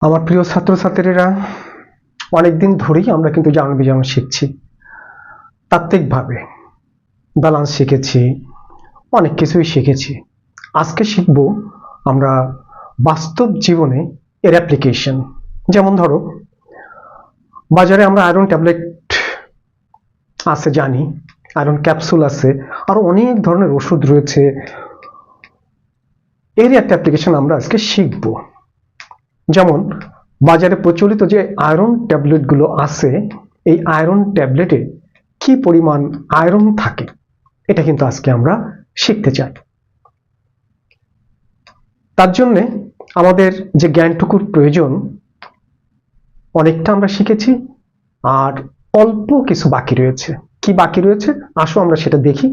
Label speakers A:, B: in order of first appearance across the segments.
A: আমার প্রিয় ছাত্রছাত্রীরা, অনেকদিন ধরেই আমরা কিন্তু জ্ঞান বিজ্ঞান শিখছি। তাত্ত্বিকভাবে ব্যালেন্স শিখেছি, অনেক কিছুই শিখেছি। আজকে শিখব আমরা বাস্তব জীবনে এর অ্যাপ্লিকেশন। যেমন ধরো, বাজারে আমরা আয়রন ট্যাবলেট আছে জানি, আয়রন ক্যাপসুল আছে, আরো অনেক ধরনের ওষুধ রয়েছে। এর একটা অ্যাপ্লিকেশন আমরা আজকে শিখব। যেমন বাজারে প্রচলিত যে আয়রন ট্যাবলেটগুলো আছে, এই আয়রন ট্যাবলেটে কি পরিমাণ আয়রন থাকে এটা কিন্তু আজকে আমরা শিখতে চাই। তার জন্য আমাদের যে জ্ঞানটুকুর প্রয়োজন অনেকটা আমরা শিখেছি, আর অল্প কিছু বাকি রয়েছে। কি বাকি রয়েছে আসো আমরা সেটা দেখি।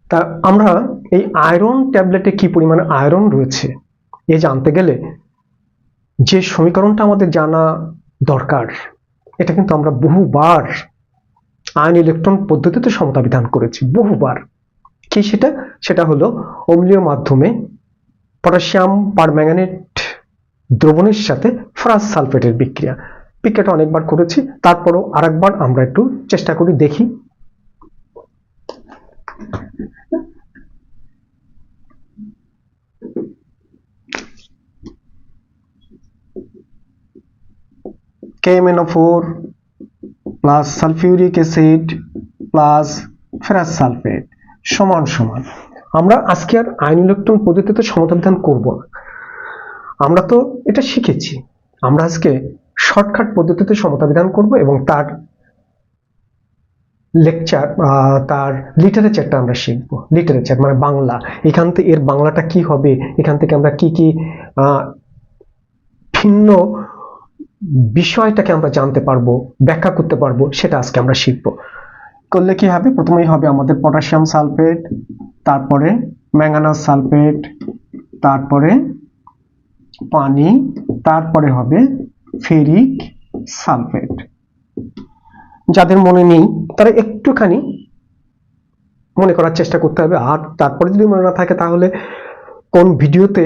A: তা আমরা এই আয়রন ট্যাবলেটে কি পরিমাণ আয়রন রয়েছে এ জানতে গেলে যে সমীকরণটা আমাদের জানা দরকার, এটা কিন্তু আমরা বহুবার আয়ন ইলেকট্রন পদ্ধতিতে সমতা বিধান করেছি, বহুবার। কি সেটা? সেটা হলো অম্লীয় মাধ্যমে পটাশিয়াম পারম্যাঙ্গানেট দ্রবণের সাথে ফেরাস সালফেটের বিক্রিয়াটা অনেকবার করেছি। তারপরও আরেকবার আমরা একটু চেষ্টা করি, দেখি। KMnO4 plus sulphuric acid plus ferrous sulphate সমান সমান। আমরা আজকে আর আয়ন ইলেকট্রন পদ্ধতিতে সমতা বিধান করব না, আমরা তো এটা শিখেছি। আমরা আজকে শর্টকাট পদ্ধতিতে সমতা বিধান করব এবং তার লেকচার, তার লিটারেচারটা আমরা শিখবো। লিটারেচার মানে বাংলা। এখান থেকে এর বাংলাটা কি হবে, এখান থেকে আমরা কি কি ভিন্ন বিষয়টাকে আমরা জানতে পারবো, ব্যাখ্যা করতে পারবো, সেটা আজকে আমরা শিখবো। করলে কি হবে? প্রথমেই হবে আমাদের পটাশিয়াম সালফেট, তারপরে ম্যাঙ্গানাস সালফেট, তারপরে পানি, তারপরে হবে ফেরিক সালফেট। যাদের মনে নেই তারা একটুখানি মনে করার চেষ্টা করতে হবে। আর তারপরে যদি মনে না থাকে তাহলে কোন ভিডিওতে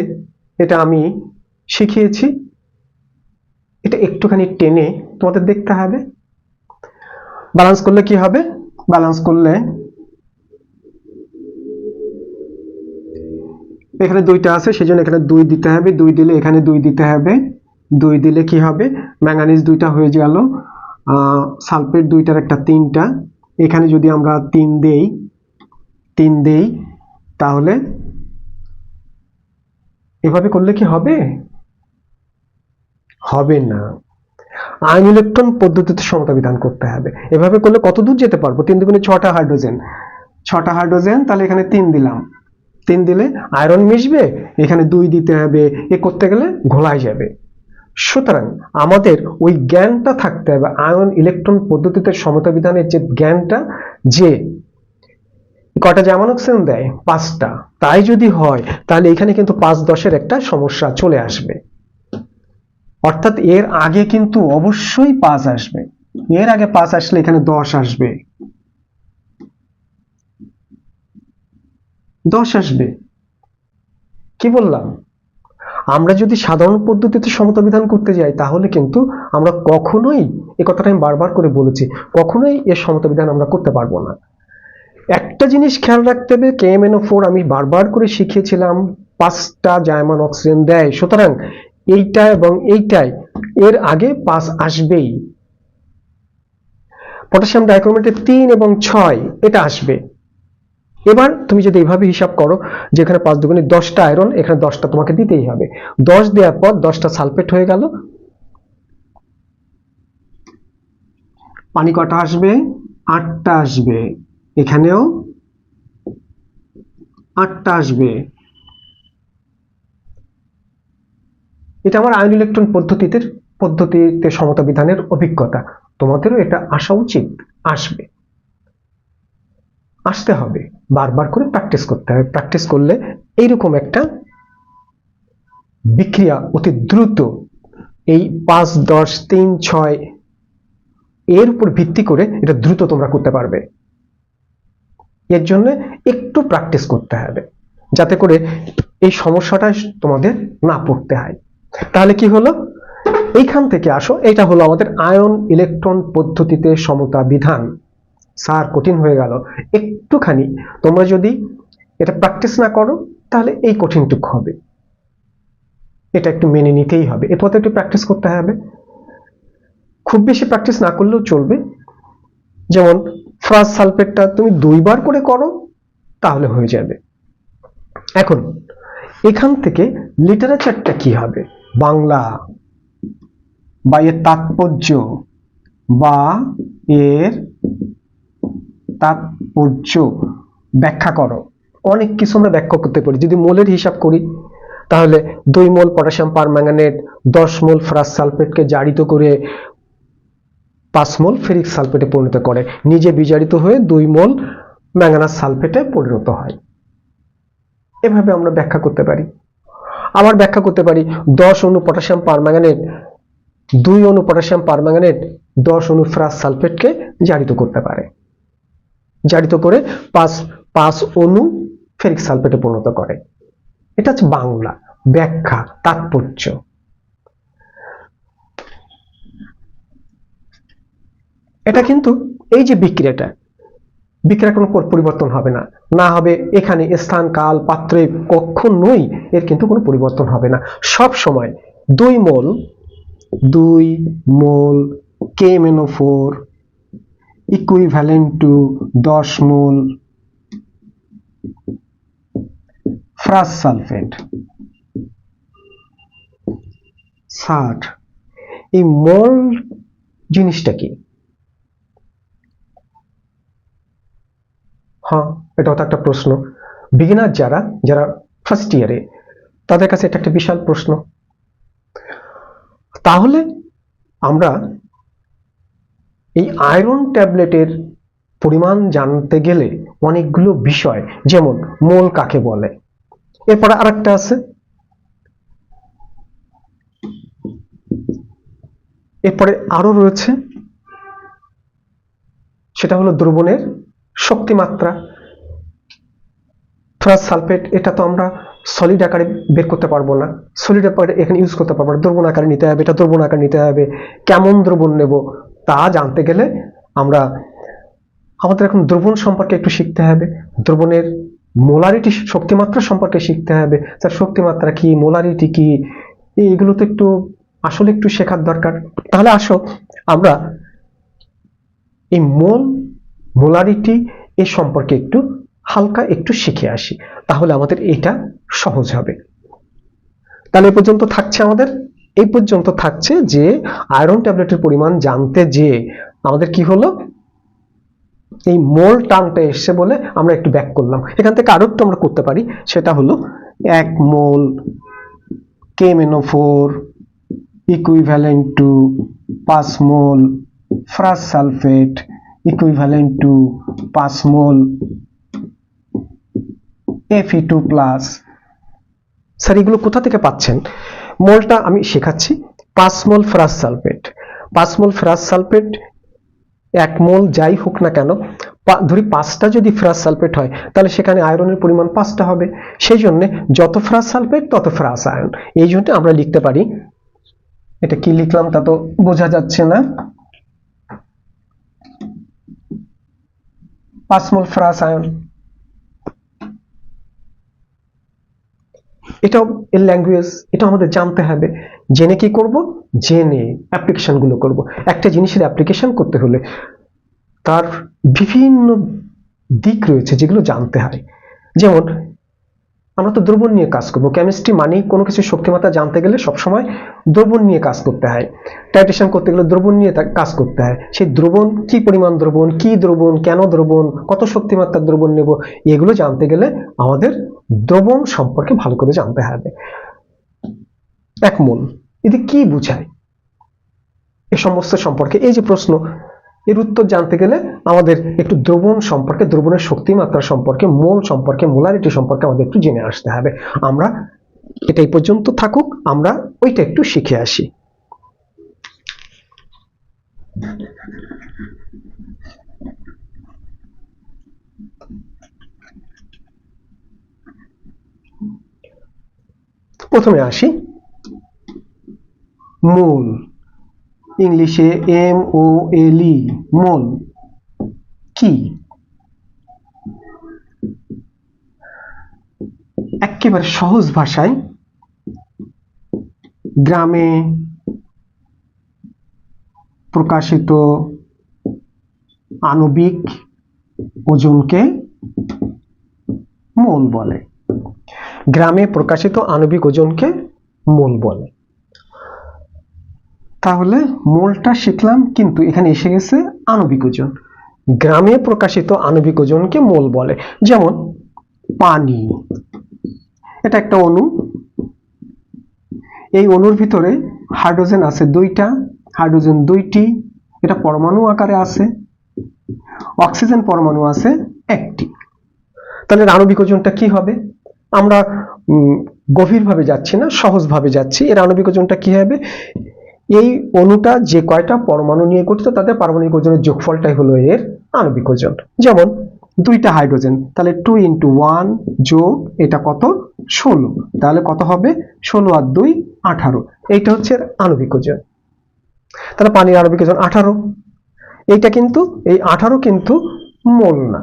A: এটা আমি শিখিয়েছি এটা একটুখানি টেনে তোমাদের দেখতে হবে। ব্যালেন্স করলে কি হবে? ব্যালেন্স করলে এখানে দুইটা আছে, সেজন্য এখানে 2 দিতে হবে। 2 দিলে এখানে 2 দিতে হবে। 2 দিলে কি হবে? ম্যাঙ্গানিজ 2টা হয়ে গেল, সালফেট 2টার একটা 3টা। এখানে যদি আমরা 3 দেই তাহলে এভাবে করলে কি হবে? হবে না। আয়ন ইলেকট্রন পদ্ধতিতে সমতা বিধান করতে হবে। এভাবে করলে কত দূর যেতে পারবো? 3 দুগুণে 6টা হাইড্রোজেন, 6টা হাইড্রোজেন, তাহলে এখানে 3 দিলাম। 3 দিলে আয়রন মিশবে, এখানে 2 দিতে হবে, এ করতে গেলে ঘোলায় যাবে। সুতরাং আমাদের ওই জ্ঞানটা থাকতে হবে, আয়ন ইলেকট্রন পদ্ধতিতে সমতা বিধানের যে জ্ঞানটা, যে কয়টা জার্মান অক্সিজেন দেয়? 5টা। তাই যদি হয় তাহলে এখানে কিন্তু 5-10-এর একটা সমস্যা চলে আসবে। অর্থাৎ এর আগে কিন্তু অবশ্যই 5 আসবে। এর আগে 5 আসলে এখানে 10 আসবে, 10 আসবে। কি বললাম? আমরা যদি সাধারণ পদ্ধতিতে সমতা বিধান করতে যাই তাহলে কিন্তু আমরা কখনোই, এই কথাটা আমি বারবার করে বলেছি, কখনোই এর সমতা বিধান আমরা করতে পারবো না। একটা জিনিস খেয়াল রাখতে হবে, KMnO4 আমি বারবার করে শিখিয়েছিলাম 5টা জার্মান অক্সিজেন দেয়। সুতরাং এইটা এবং এইটাই এর আগে 5 আসবেই। পটাশিয়াম ডাইক্রোমেটের 3 এবং 6 এটা আসবে। এবার তুমি যদি এইভাবে হিসাব করো যে এখানে 5 দুগুণে 10টা আয়রন, এখানে 10টা তোমাকে দিতেই হবে। 10 দেওয়ার পর 10টা সালফেট হয়ে গেল। পানি কটা আসবে? 8টা আসবে। এখানেও 8টা আসবে। এটা আমার আয়ন ইলেকট্রন পদ্ধতিতে সমতা বিধানের অভিজ্ঞতা। তোমাদেরও এটা আসা উচিত, আসবে, আসতে হবে। বারবার করে প্র্যাকটিস করতে হবে। প্র্যাকটিস করলে এইরকম একটা বিক্রিয়া অতি দ্রুত, এই 5, 10, 3, 6 এর উপর ভিত্তি করে এটা দ্রুত তোমরা করতে পারবে। এর জন্য একটু প্র্যাকটিস করতে হবে যাতে করে এই সমস্যাটা তোমাদের না পড়তে হয়। তাহলে কি হলো, এইখান থেকে আসো, এটা হলো আমাদের আয়ন ইলেকট্রন পদ্ধতিতে সমতা বিধান। স্যার কঠিন হয়ে গেল, একটুখানি তোমরা যদি এটা প্র্যাকটিস না করো তাহলে এই কঠিনটুকু হবে, এটা একটু মেনে নিতেই হবে, এর পথে একটু প্র্যাকটিস করতে হবে। খুব বেশি প্র্যাকটিস না করলেও চলবে, যেমন ফ্রাস সালফেটটা তুমি 2বার করে করো তাহলে হয়ে যাবে। এখন এখান থেকে লিটারেচারটা কি হবে, বাংলা বা এর তাৎপর্য বা এর তাৎপর্য ব্যাখ্যা করো। অনেক কিছু আমরা ব্যাখ্যা করতে পারি। যদি মোলের হিসাব করি তাহলে 2 মোল পটাশিয়াম পারম্যাঙ্গানেট 10 মোল ফেরাস সালফেটকে জারিত করে 5 মোল ফেরিক সালফেটে পরিণত করে, নিজে বিজারিত হয়ে 2 মোল ম্যাঙ্গানাস সালফেটে পরিণত হয়। এভাবে আমরা ব্যাখ্যা করতে পারি। আবার ব্যাখ্যা করতে পারি 10 অণু পটাশিয়াম পারম্যাঙ্গানেট 2 অণু পটাশিয়াম পারম্যাঙ্গানেট 10 অণু ফেরাস সালফেটকে জারিত করতে পারে, জারিত করে 5 অণু ফেরিক সালফেটে পরিণত করে। এটা হচ্ছে বাংলা ব্যাখ্যা, তাৎপর্য। এটা কিন্তু এই যে বিক্রিয়াটা, বিক্রিয়ার কোনো পরিবর্তন হবে না, না হবে এখানে স্থান কাল পাত্রে কখনোই এর কিন্তু কোনো পরিবর্তন হবে না। সব সময় 2 মোল KMnO4 equivalent to 10 mole ফ্রাস sulphate. 60 এই মোল জিনিসটা কি? হ্যাঁ, এটাও তো একটা প্রশ্ন। বিগিনার যারা ফার্স্ট ইয়ারে, তাদের কাছে এটা একটা বিশাল প্রশ্ন। তাহলে আমরা এই আয়রন ট্যাবলেটের পরিমাণ জানতে গেলে অনেকগুলো বিষয়, যেমন মোল কাকে বলে, এরপরে আরেকটা আছে, এরপরে আরো রয়েছে, সেটা হলো দ্রবণের শক্তিমাত্রা। ফেরাস সালফেট এটা তো আমরা সলিড আকারে বের করতে পারবো না, সলিড আকারে এখানে ইউজ করতে পারবো না, দ্রবণ আকারে নিতে হবে, এটা দ্রবণ আকারে নিতে হবে। কেমন দ্রবণ নেব তা জানতে গেলে আমরা আমাদের এখন দ্রবণ সম্পর্কে একটু শিখতে হবে, দ্রবণের মোলারিটি শক্তিমাত্রা সম্পর্কে শিখতে হবে। তার শক্তিমাত্রা কি, মোলারিটি কি, এগুলো তো একটু আসলে একটু শেখার দরকার। তাহলে আসো আমরা এই মোলারিটি এ সম্পর্কে একটু হালকা একটু শিখে আসি, তাহলে আমাদের এটা সহজ হবে। তাহলে এই পর্যন্ত থাকছে যে আয়রন ট্যাবলেটের পরিমাণ জানতে যে আমাদের কি হলো, এই মোল টার্মটা এসছে বলে আমরা একটু ব্যাক করলাম। এখান থেকে আরো একটু আমরা করতে পারি, সেটা হলো 1 মোল KMnO4 equivalent to 5 mole ferrous sulphate equivalent to 5 mole Fe2+। Sir এগুলো কোথা থেকে পাচ্ছেন? মোলটা আমি শেখাচ্ছি। 5 মোল ফেরাস সালফেট, 5 মোল ফেরাস সালফেট 1 মোল যাই হোক না কেন, ধরি 5টা যদি ফেরাস সালফেট হয় তাহলে সেখানে আয়রনের পরিমাণ 5টা হবে, সেই জন্য যত ফেরাস সালফেট তত ফেরাস আয়ন। এই জন্য আমরা লিখতে পারি, এটা কি লিখলাম তা তো বোঝা যাচ্ছে না, 5 মোল ফেরাস আয়ন। এটাও এর ল্যাঙ্গুয়েজ, এটা আমাদের জানতে হবে। জেনে কি করব, জেনে অ্যাপ্লিকেশন গুলো করব। একটা জিনিসের অ্যাপ্লিকেশন করতে হলে তার বিভিন্ন দিক রয়েছে যেগুলো জানতে হয়। যেমন আমরা তো দ্রবণ নিয়ে কাজ করব, কেমিস্ট্রি মানেই কোনো কিছু শক্তিমাত্রা জানতে গেলে সবসময় দ্রবণ নিয়ে কাজ করতে হয়, টাইট্রেশন করতে গেলে দ্রবণ নিয়ে কাজ করতে হয়। সেই দ্রবণ কি পরিমাণ দ্রবণ, কি দ্রবণ, কেন দ্রবণ, কত শক্তিমাত্রার দ্রবণ নেব, এগুলো জানতে গেলে আমাদের দ্রবণ সম্পর্কে ভালো করে জানতে হবে। 1 মোল এটি কি বোঝায়, এ সমস্ত সম্পর্কে এই যে প্রশ্ন, এর উত্তর জানতে গেলে আমাদের একটু দ্রবণ সম্পর্কে, দ্রবণের শক্তিমাত্রা সম্পর্কে, মোল সম্পর্কে, মোলারিটি সম্পর্কে আমাদের একটু জেনে আসতে হবে। আমরা এটাই পর্যন্ত থাকুক, আমরা ওইটা একটু শিখে আসি। প্রথমে আসি মোল, ইংলিশে MOLE, মোল কি? একেবারে সহজ ভাষায় গ্রামে প্রকাশিত আণবিক ওজনকে মোল বলে। গ্রামে প্রকাশিত আণবিক ওজনকে মোল বলে। তাহলে মোলটা শিখলাম, কিন্তু এখানে এসে গেছে আণবিক ওজন। গ্রামে প্রকাশিত আণবিক ওজনকে মোল বলে। যেমন পানি, এটা একটা অণু, এই অণুর ভিতরে হাইড্রোজেন আছে 2টা, হাইড্রোজেন 2টি, এটা পরমাণু আকারে আছে। অক্সিজেন পরমাণু আছে 1টি। তাহলে আণবিক ওজনটা কি হবে? আমরা গভীরভাবে যাচ্ছি না, সহজভাবে যাচ্ছি। এর আণবিক ওজনটা কি হবে? এই অণুটা যে কয়টা পরমাণু নিয়ে গঠিত তাদের পারমাণবিক ওজনের যোগফলটাই হলো এর আণবিক ওজন। যেমন 2টা হাইড্রোজেন, তাহলে 2 × 1 যোগ এটা কত? 16। তাহলে কত হবে? 16 আর 2 18। এইটা হচ্ছে আণবিক ওজন। তাহলে পানির আণবিক ওজন 18। এইটা কিন্তু, এই 18 কিন্তু মোল না,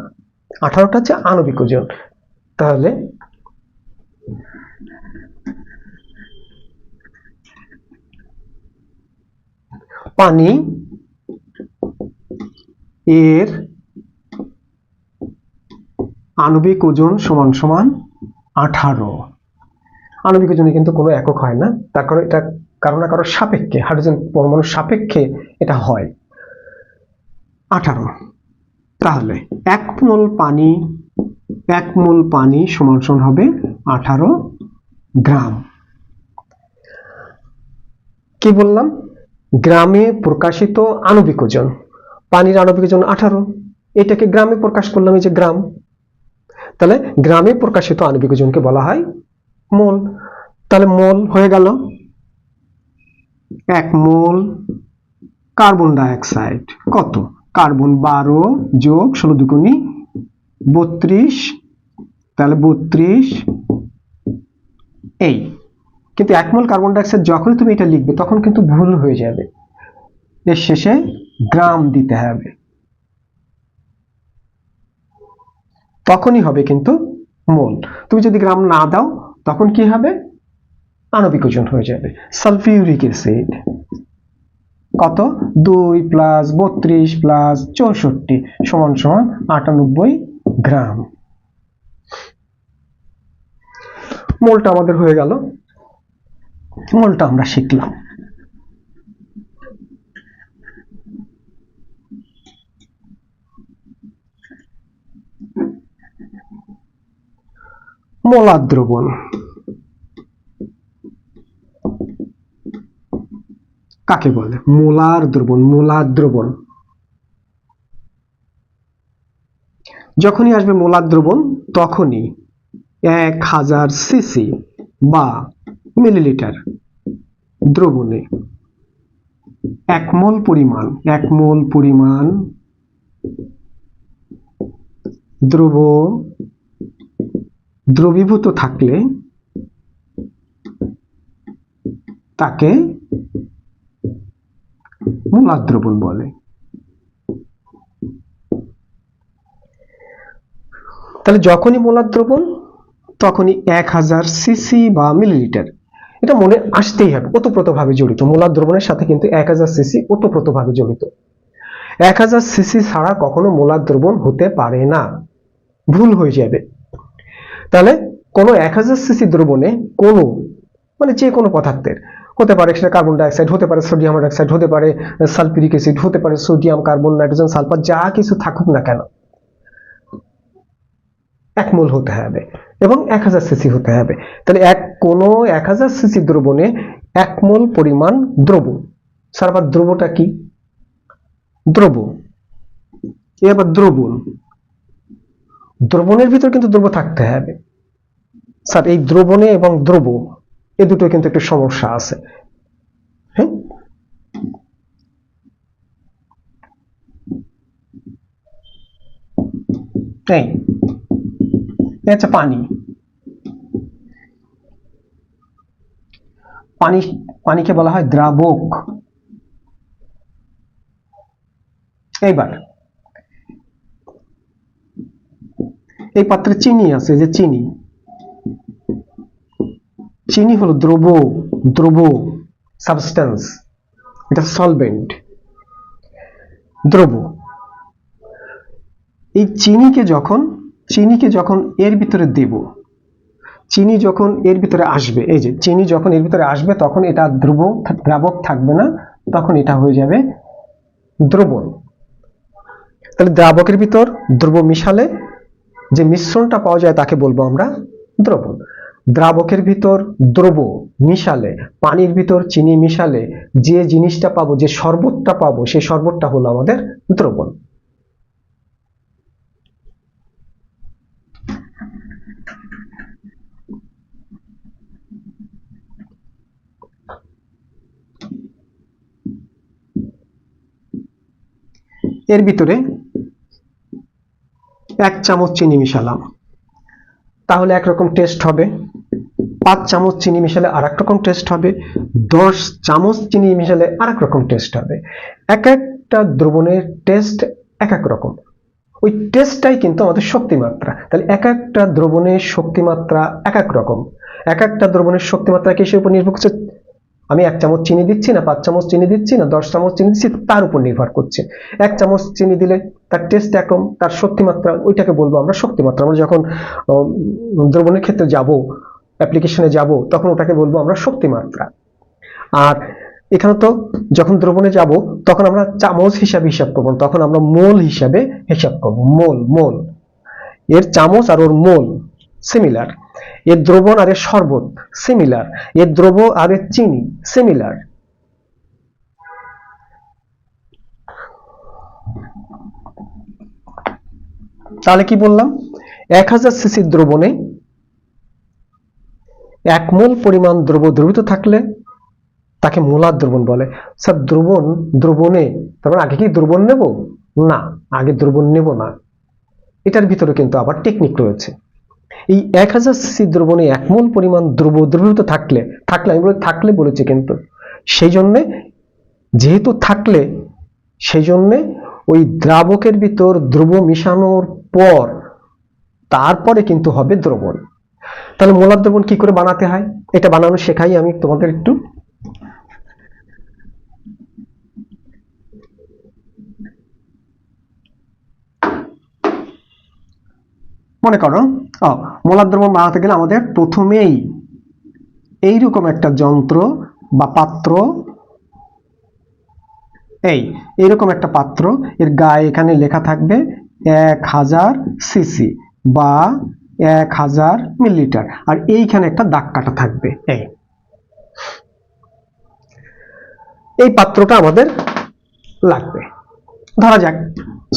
A: 18টা হচ্ছে আণবিক ওজন। তাহলে পানি এর আণবিক ওজন সমান সমান 18। আণবিক ওজনে কিন্তু কোনো একক হয় না, তার কারণ এটা কারো না কারো সাপেক্ষে, হাইড্রোজেন পরমাণুর সাপেক্ষে এটা হয় 18। তাহলে 1 মোল পানি সমান সমান হবে 18 গ্রাম। কি বললাম? গ্রামে প্রকাশিত আণবিক ওজন, পানির আণবিক ওজন 18, এটাকে গ্রামে প্রকাশ করলাম, এই যে গ্রাম। তাহলে গ্রামে প্রকাশিত আণবিক ওজনকে বলা হয় মোল। তাহলে মোল হয়ে গেল 1 মোল কার্বন ডাইঅক্সাইড কত? কার্বন 12 যোগ 16 দুগুণী 32, তাহলে 32। এই কিন্তু 1 মোল কার্বন ডাইঅক্সাইড যখনই তুমি এটা লিখবে তখন কিন্তু ভুল হয়ে যাবে, এর শেষে গ্রাম দিতে হবে, তখনই হবে কিন্তু মোল। তুমি যদি গ্রাম না দাও তখন কি হবে? আণবিক ওজন হয়ে যাবে। সালফিউরিক অ্যাসিড কত? 2 + 32 + 64 সমান সমান 98 গ্রাম। মোলটা আমাদের হয়ে গেল, মোলটা আমরা শিখলাম। মোলার দ্রবণ কাকে বলে? মোলার দ্রবণ, মোলার দ্রবণ যখনই আসবে মোলার দ্রবণ তখনই 1000 সিসি বা মিলিলিটার দ্রবণে 1 মোল পরিমাণ দ্রবীভূত থাকলে তাকে মোলার দ্রবণ বলে। তাহলে যখনই মোলার দ্রবণ তখনই 1000 সিসি বা মিলিলিটার, এটা মনে আসতেই হবে, ওতপ্রোতভাবে জড়িত। মোলার দ্রবণের সাথে কিন্তু 1000 সিসি ওতপ্রোতভাবে জড়িত। 1000 সিসি ছাড়া কখনো মোলার দ্রবণ হতে পারে না, ভুল হয়ে যাবে। তাহলে কোনো 1000 সিসি দ্রবণে কোনো মানে যে কোনো পদার্থের হতে পারে, সেটা কার্বন ডাইঅক্সাইড হতে পারে, সোডিয়াম হাইড্রক্সাইড হতে পারে, সালফিউরিক অ্যাসিড হতে পারে, সোডিয়াম, কার্বন, নাইট্রোজেন, সালফার, যা কিছু থাকুক না কেন 1 মোল হতে হবে এবং 1000 সিসি হতে হবে। তাহলে কোনো 1000 সিসি দ্রবণে 1 মোল পরিমাণ দ্রব। স্যার দ্রবটা কি? দ্রব, এবার দ্রবণের ভিতর কিন্তু দ্রব থাকতে হবে। স্যার এই দ্রবণে এবং দ্রব এ দুটো কিন্তু একটু সমস্যা আছে। হ্যাঁ, এই আচ্ছা, পানিকে বলা হয় দ্রাবক। এইবার এই পাত্রে চিনি আছে, যে চিনি হলো দ্রব সাবস্টেন্স, এটা সলভেন্ট, দ্রব। এই চিনিকে যখন এর ভিতরে দেব, চিনি যখন এর ভিতরে আসবে, এই যে চিনি যখন এর ভিতরে আসবে, তখন এটা দ্রাবক থাকবে না, তখন এটা হয়ে যাবে দ্রবণ। তাহলে দ্রাবকের ভিতর দ্রব মিশালে যে মিশ্রণটা পাওয়া যায় তাকে বলবো আমরা দ্রবণ। দ্রাবকের ভিতর দ্রব মিশালে, পানির ভিতর চিনি মিশালে যে জিনিসটা পাবো, যে শরবতটা পাবো, সেই শরবতটা হলো আমাদের দ্রবণ। এর ভিতরে 1 চামচ চিনি মিশালাম, তাহলে একরকম টেস্ট হবে। 5 চামচ চিনি মিশালে আর এক রকম টেস্ট হবে, 10 চামচ চিনি মিশালে আর এক রকম টেস্ট হবে। এক একটা দ্রবণের টেস্ট এক এক রকম, ওই টেস্টটাই কিন্তু আমাদের শক্তিমাত্রা। তাহলে এক একটা দ্রবণের শক্তিমাত্রা এক এক রকম। এক একটা দ্রবণের শক্তিমাত্রা কিসের উপর নির্ভর করছে? আমি 1 চামচ চিনি দিচ্ছি না 5 চামচ চিনি দিচ্ছি না 10 চামচ চিনি দিচ্ছি, তার উপর নির্ভর করছে। 1 চামচ চিনি দিলে তার টেস্ট একরকম, তার শক্তিমাত্রা, ওইটাকে বলবো আমরা শক্তিমাত্রা। আমরা যখন দ্রবণের ক্ষেত্রে যাব, অ্যাপ্লিকেশনে যাব, তখন ওটাকে বলবো আমরা শক্তিমাত্রা। আর এখানে তো যখন দ্রবণে যাব, তখন আমরা চামচ হিসাবে হিসাব করবো, তখন আমরা মোল হিসাবে হিসাব করবো। মোল, এর চামচ আর ওর মোল সিমিলার, এর দ্রবণ আর এর শরবত সিমিলার, এর দ্রব আর এর চিনি সিমিলার। তাহলে কি বললাম? 1000 সিসি দ্রবণে 1 মোল পরিমাণ দ্রব দ্রবীভূত থাকলে তাকে মোলার দ্রবণ বলে। স্যার দ্রবণে, তারপর আগে কি দ্রবণ নেব? না, আগে দ্রবণ নেব না। এটার ভিতরে কিন্তু আবার টেকনিক রয়েছে। এই 1000 সিসি দ্রবণে 1 মোল পরিমাণ দ্রব দ্রবীভূত থাকলে আমি বলি থাকলে বলেছি, কিন্তু সেই জন্য, যেহেতু থাকলে, সেই জন্য ওই দ্রাবকের ভিতর দ্রব মিশানোর পর তারপরে কিন্তু হবে দ্রবণ। তাহলে মোলার দ্রবণ কি করে বানাতে হয়, এটা বানানো শেখাই আমি তোমাদের একটু। মনে করো মোলার দ্রবণ বানাতে গেলে আমাদের প্রথমেই এইরকম একটা যন্ত্র বা পাত্র, এইরকম একটা পাত্র, এর গায়ে এখানে লেখা থাকবে 1000 সিসি বা 1000 মিলিলিটার, আর এইখানে একটা দাগ কাটা থাকবে। এই পাত্রটা আমাদের লাগবে। ধরা যাক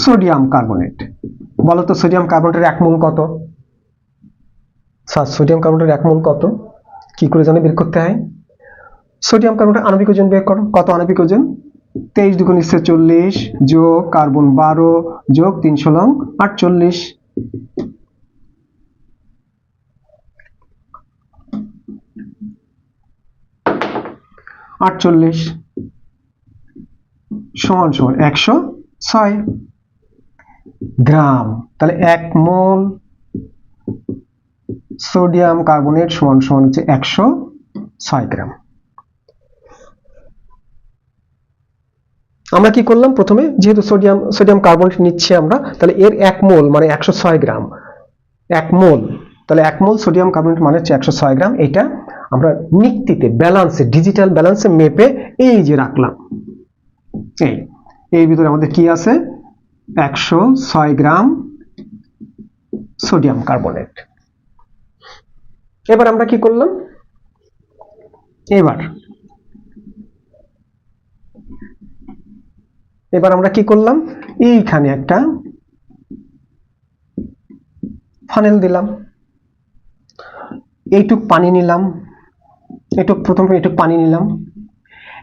A: সোডিয়াম কার্বনেট। বলতো সোডিয়াম কার্বনেটের 1 মোল কত? সোডিয়াম কার্বনেটের 1 মোল কত, কি করে জানি বের করতে হয়? সোডিয়াম কার্বনেটের আণবিক ওজন বের করো। কত আণবিক ওজন? 23 দুগুণ 40 যোগ কার্বন 12 যোগ 3 ষোলং 48। সমান 106 গ্রাম। তাহলে 1 মোল সোডিয়াম কার্বনেট সমান হচ্ছে 106 গ্রাম। আমরা কি করলাম? প্রথমে যেহেতু সোডিয়াম কার্বনেট নিচ্ছি আমরা, তাহলে এর 1 মোল মানে 106 গ্রাম। 1 মোল, তাহলে 1 মোল সোডিয়াম কার্বনেট মানে হচ্ছে 106 গ্রাম। এটা আমরা নিক্তিতে, ব্যালেন্সে, ডিজিটাল ব্যালেন্সে মেপে এই যে রাখলাম। এই ভিতরে আমাদের কি আছে? 106 গ্রাম সোডিয়াম কার্বনেট। এবার আমরা কি করলাম? এবার আমরা কি করলাম? এইখানে একটা ফানেল দিলাম, এইটুক পানি নিলাম, প্রথমে এইটুক পানি নিলাম।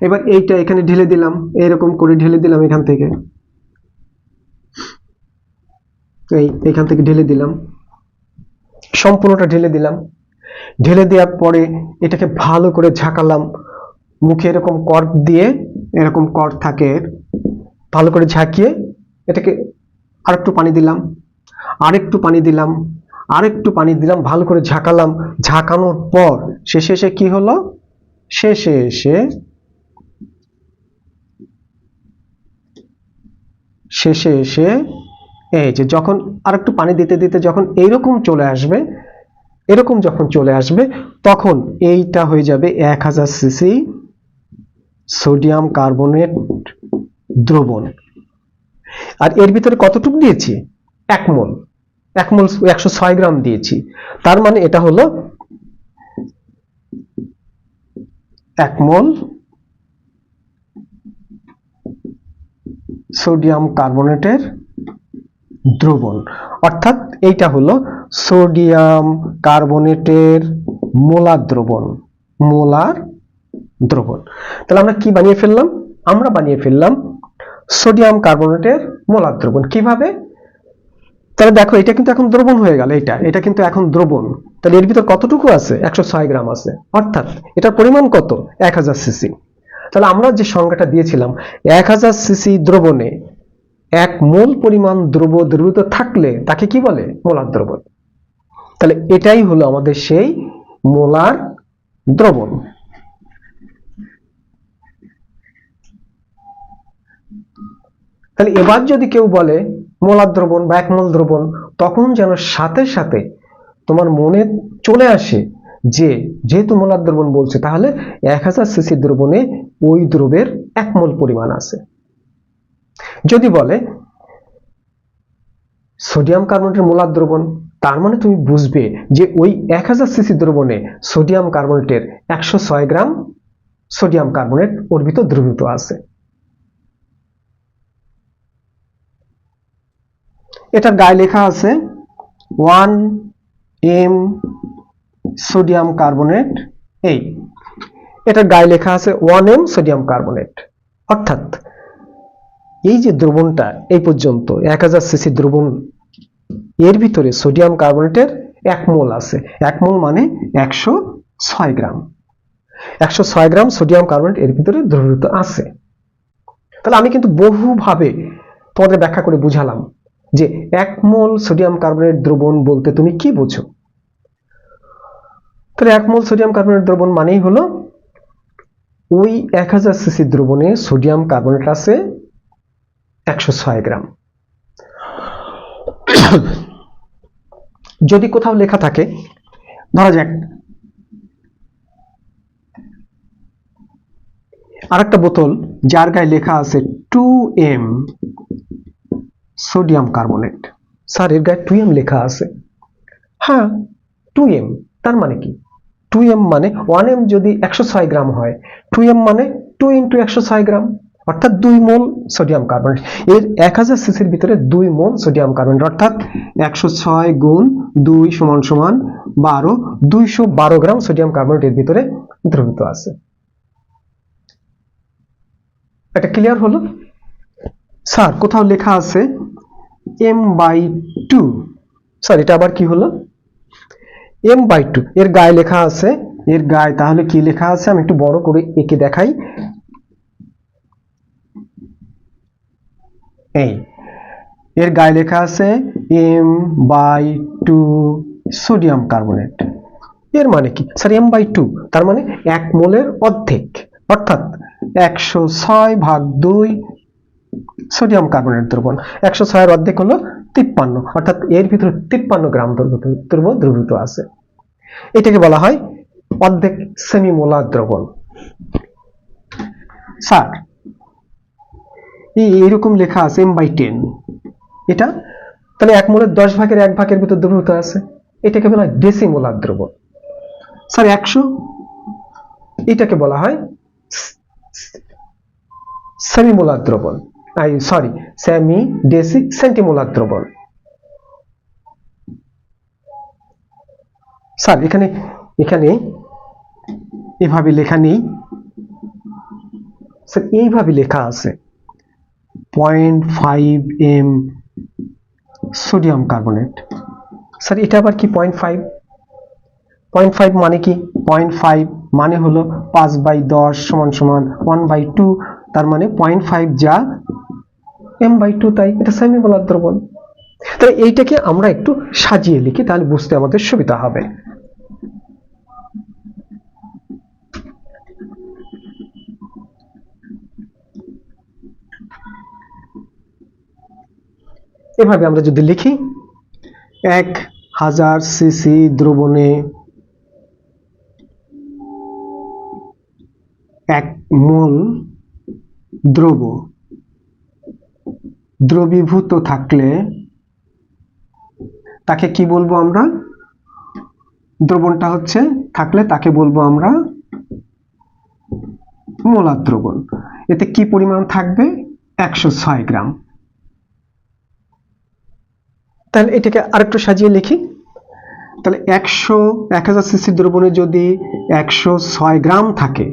A: এবার এইটা এখানে ঢেলে দিলাম, এরকম করে ঢেলে দিলাম, এখান থেকে ঢেলে দিলাম, সম্পূর্ণটা ঢেলে দিলাম। ঢেলে দেওয়ার পরে এটাকে ভালো করে ঝাঁকালাম, মুখে এরকম কর্ক দিয়ে, এরকম কর্ক থাকে, ভালো করে ঝাঁকিয়ে এটাকে আরেকটু পানি দিলাম, আরেকটু পানি দিলাম, আরেকটু পানি দিলাম, ভালো করে ঝাঁকালাম। ঝাঁকানোর পর শেষে এসে কি হলো, শেষে এসে এই যে যখন আরেকটু পানি দিতে দিতে যখন এইরকম চলে আসবে, এরকম যখন চলে আসবে, তখন এইটা হয়ে যাবে 1000 সিসি সোডিয়াম কার্বনেট দ্রবণ। আর এর ভিতরে কতটুকু দিয়েছি, 1 মোল, 106 গ্রাম দিয়েছি। তার মানে এটা হলো 1 মোল সোডিয়াম কার্বনেটের দ্রবণ, অর্থাৎ এইটা হলো সোডিয়াম কার্বনেটের মোলার দ্রবণ। তাহলে আমরা কি বানিয়ে ফেললাম, আমরা বানিয়ে ফেললাম সোডিয়াম কার্বনেটের মোলার দ্রবণ। কিভাবে, তাহলে দেখো এটা কিন্তু এখন দ্রবণ হয়ে গেল, এটা কিন্তু এখন দ্রবণ। তাহলে এর ভিতর কতটুকু আছে, 106 গ্রাম আছে, অর্থাৎ এটার পরিমাণ কত, 1000 সিসি। তাহলে আমরা যে সংজ্ঞাটা দিয়েছিলাম, 1000 সিসি দ্রবণে 1 মোল পরিমাণ দ্রবীভূত থাকলে তাকে কি বলে, মোলার দ্রবণ। তাহলে এটাই হলো আমাদের সেই মোলার দ্রবণ। তাহলে এবার যদি কেউ বলে মোলার দ্রবণ বা 1 মোল দ্রবণ, তখন যেন সাথে সাথে তোমার মনে চলে আসে যে যেহেতু মোলার দ্রবণ বলছে, তাহলে 1000 সিসি দ্রবণে ওই দ্রবের 1 মোল পরিমাণ আছে। যদি বলে সোডিয়াম কার্বনেটের মোলার দ্রবণ, তার মানে তুমি বুঝবে যে ওই 1000 সিসি দ্রবণে সোডিয়াম কার্বনেটের 106 গ্রাম সোডিয়াম কার্বনেট ওর ভিতর দ্রবীভূত আছে। এটার গায়ে লেখা আছে 1 m সোডিয়াম কার্বনেট, এটার গায়ে লেখা আছে 1 m সোডিয়াম কার্বনেট। অর্থাৎ এই যে দ্রবণটা এই পর্যন্ত 1000 সিসি দ্রবণ, এর ভিতরে সোডিয়াম কার্বনেটের 1 মোল আছে। 1 মোল মানে 106 গ্রাম, 106 গ্রাম সোডিয়াম কার্বনেট এর ভিতরে দ্রবীভূত আছে। তাহলে আমি কিন্তু বহুভাবে তোমাদের ব্যাখ্যা করে বুঝালাম যে 1 মোল সোডিয়াম কার্বনেট দ্রবণ বলতে তুমি কি বোঝো। তাহলে 1 মোল সোডিয়াম কার্বনেট দ্রবণ মানেই হলো ওই 1000 সিসি দ্রবণে সোডিয়াম কার্বনেট আছে 106 গ্রাম। যদি কোথাও লেখা থাকে, ধরা যাক আরেকটা বোতল যার গায়ে লেখা আছে 2m সোডিয়াম কার্বনেট, স্যার এর গায়ে 2m লেখা আছে। হ্যাঁ 2m, তার মানে কি, 2m মানে 1m যদি 106 গ্রাম হয়, 2m মানে 2 × 106 গ্রাম, অর্থাৎ 2 মোল সোডিয়াম কার্বনেট। এর 1000 সিসির ভিতরে 2 মোল সোডিয়াম কার্বনেট, অর্থাৎ 106 গুণ 2 সমান সমান 12, 212 গ্রাম সোডিয়াম কার্বনেট এর ভিতরে দ্রবীভূত আছে। এটা ক্লিয়ার হলো? স্যার কোথাও লেখা আছে m/2, স্যার এটা আবার কি হলো, m/2 এর গায়ে লেখা আছে, এর গায়ে তাহলে কি লেখা আছে, আমি একটু বড় করে এঁকে দেখাই। এই এর গায়ে লেখা আছে m/2 সোডিয়াম কার্বনেট। এর মানে কি, স্যার m/2 তার মানে 1 মোলের অর্ধেক, অর্থাৎ 106/2 সোডিয়াম কার্বনেট দ্রবণ। 106 এর অর্ধেক হলো 53, অর্থাৎ এর ভিতরে 53 গ্রাম দ্রবণ দ্রবীভূত আছে। এটাকে বলা হয় অর্ধেক সেমিমোলার দ্রবণ। স্যার এইরকম লেখা আছে m/10, এটা তাহলে 1 মোলের 10 ভাগের 1 ভাগের ভিতর দ্রবীভূত আছে, এটাকে বলা হয় ডেসিমোলার দ্রবণ। স্যার 100, এটাকে বলা হয় সেমিমোলার দ্রবণ, সেমি ডেসি সেন্টিমোলার দ্রবণ। স্যার এখানে এভাবে লেখা নেই, স্যার এইভাবে লেখা আছে 0.5 m সোডিয়াম কার্বনেট। স্যার এটা আবার কি 0.5 মানে কি 0.5 মানে হলো 5/10 সমান সমান 1/2, তার মানে 0.5 যা m/2, তাই এটা সেমি মোলার দ্রবণ। তাহলে এইটাকে আমরা একটু সাজিয়ে লিখি, তাহলে বুঝতে আমাদের সুবিধা হবে। এভাবে আমরা যদি লিখি 1000 সিসি দ্রবণে 1 মোল দ্রবীভূত থাকলে তাকে কি বলবো আমরা? দ্রবণটা হচ্ছে থাকলে তাকে বলবো আমরা মোলার দ্রবণ। এতে কি পরিমাণ থাকবে? 106 গ্রাম। তাহলে এটাকে আরেকটু সাজিয়ে লিখি, তাহলে 1000 সিসি দ্রবণে যদি 106 গ্রাম থাকে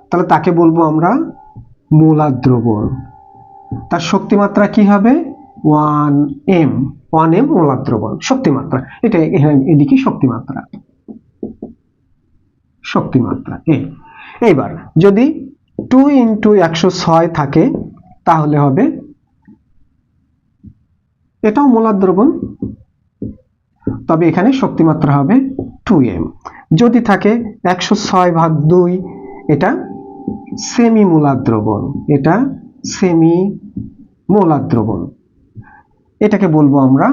A: তাহলে তাকে বলবো আমরা মোলার দ্রবণ। তার শক্তিমাত্রা কি হবে? 1m মোলার দ্রবণ শক্তিমাত্রা। এটা এখানে লিখি শক্তিমাত্রা। এইবার যদি 2 × 106 থাকে তাহলে হবে এটাও মোলার দ্রবণ, তবে এখানে শক্তিমাত্রা হবে 2m। যদি থাকে 106/2, এটা সেমি মোলার দ্রবণ। এটাকে বলবো আমরা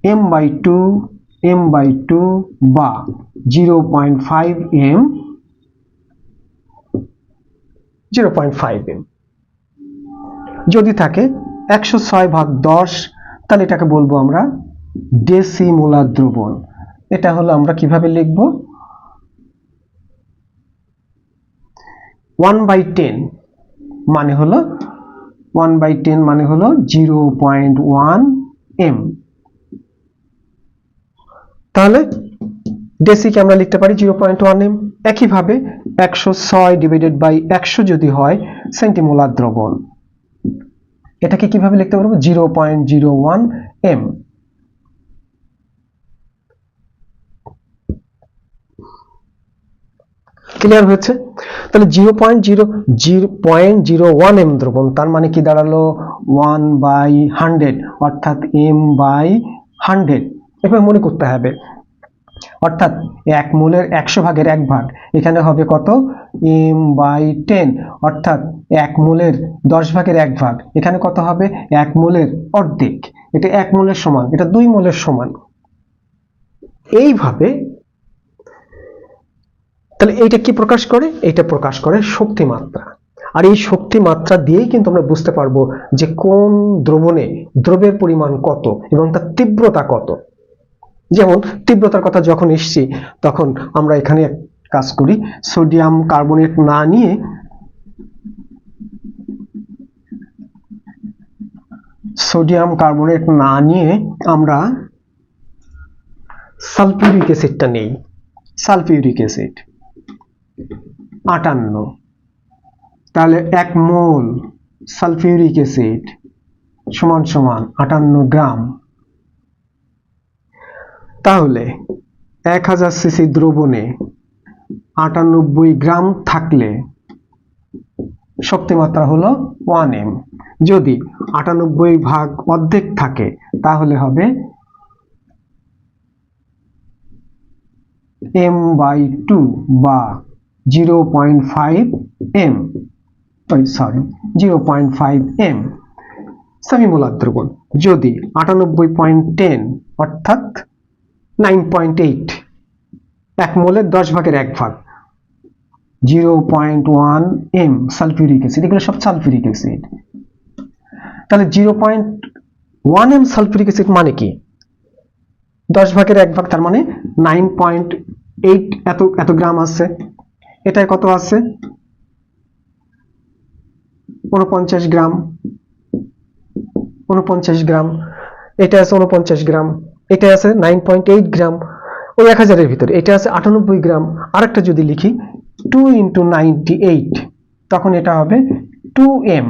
A: m/2 বা 0.5m। যদি থাকে 106/10 তাহলে এটাকে বলবো আমরা ডেসিমোলার দ্রবণ। এটা হলো আমরা কিভাবে লিখব? 1/10 মানে হলো 0.1m। তাহলে ডেসিকে আমরা লিখতে পারি 0.1m। একইভাবে 106/100 যদি হয় সেন্টিমোলার দ্রবণ, এটাকে কিভাবে লিখতে পারবো? 0.01m। ক্লিয়ার হয়েছে? তাহলে 0.01m দ্রবণ, তার মানে কি দাঁড়ালো? 1/100, অর্থাৎ m/100। এভাবে মনে করতে হবে, অর্থাৎ 1 মোলের 100 ভাগের 1 ভাগ, এখানে হবে কত? m/10, অর্থাৎ 1 মোলের 10 ভাগের 1 ভাগ, এখানে কত হবে? 1 মোলের অর্ধেক। এটা 1 মোলের সমান, এটা 2 মোলের সমান। এইভাবে তাহলে এইটা কি প্রকাশ করে? এটা প্রকাশ করে শক্তিমাত্রা। আর এই শক্তিমাত্রা দিয়েই কিন্তু আমরা বুঝতে পারবো যে কোন দ্রবণে দ্রবের পরিমাণ কত এবং তার তীব্রতা কত। যেমন তীব্রতার কথা যখন এসছি তখন আমরা এখানে কাজ করি, সোডিয়াম কার্বনেট না নিয়ে আমরা সালফিউরিক অ্যাসিডটা নেই। সালফিউরিক অ্যাসিড 58, তাহলে 1 মোল সালফিউরিক অ্যাসিড সমান 58 গ্রাম। তাহলে 1000 সিসি দ্রবণে 98 গ্রাম থাকলে শক্তিমাত্রা হলো 1m। যদি 98 ভাগ অর্ধেক থাকে তাহলে হবে m/2 বা 0.5m। সেমিমোলার দ্রবণ যদি 98.10 অর্থাৎ 9.8, 1 মোলের 10 ভাগের 1 ভাগ, 0.1m সালফিউরিক অ্যাসিড, এগুলো সব সালফিউরিক অ্যাসিড। তাহলে 0.1m সালফিউরিক অ্যাসিড মানে কি? 10 ভাগের 1 ভাগ, তার মানে 9.8 এত গ্রাম আছে। এটায় কত আছে? 49 গ্রাম। এটা আছে 49 গ্রাম, এটা আছে 9.8 গ্রাম। ওই 1000 এর ভিতরে এটা আছে 98 গ্রাম। আরেকটা যদি লিখি 2 × 98, তখন এটা হবে 2m।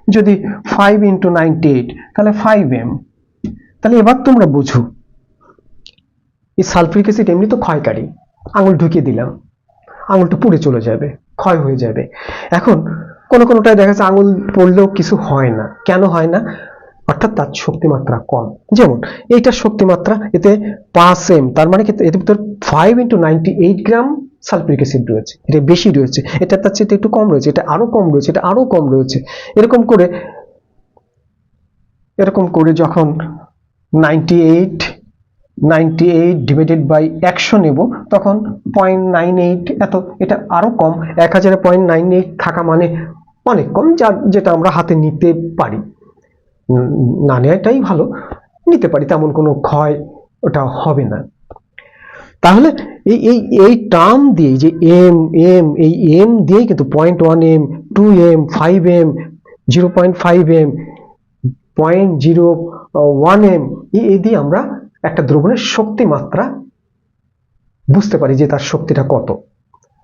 A: যদি 5 × 98 তাহলে 5m। তাহলে এবার তোমরা বুঝো এই সালফিউরিক অ্যাসিড এমনি তো ক্ষয়কারী, আঙুল ঢুকিয়ে দিলাম, আঙুলটা পুড়ে চলে যাবে, ক্ষয় হয়ে যাবে। এখন কোনোটায় দেখা যাচ্ছে আঙুল পড়লেও কিছু হয় না, কেন হয় না? অর্থাৎ তার শক্তিমাত্রা কম। যেমন এইটার শক্তিমাত্রা এতে 5 m, তার মানে এতে ভিতর 5 × 98 গ্রাম সালফিউরিক অ্যাসিড রয়েছে, এটা বেশি রয়েছে, এটা তার চেয়ে একটু কম রয়েছে, এটা আরো কম রয়েছে, এটা আরো কম রয়েছে। এরকম করে যখন 98 ডিভাইডেড বাই 100 নেব, তখন 0.98, এত, এটা আরো কম। 1000-এ 0.98 থাকা মানে অনেক কম, যেটা আমরা হাতে নিতে পারি, না নেওয়াটাই ভালো, নিতে পারি, তেমন কোনো ক্ষয় ওটা হবে না। তাহলে এই টার্ম দিয়ে, যে এম এম, এই এম দিয়ে কিন্তু 0.1 m, 2 m, 5 m, 0.5 m, 0.01 m, এই দিয়ে আমরা একটা দ্রবণের শক্তি মাত্রা বুঝতে পারি যে তার শক্তিটা কত,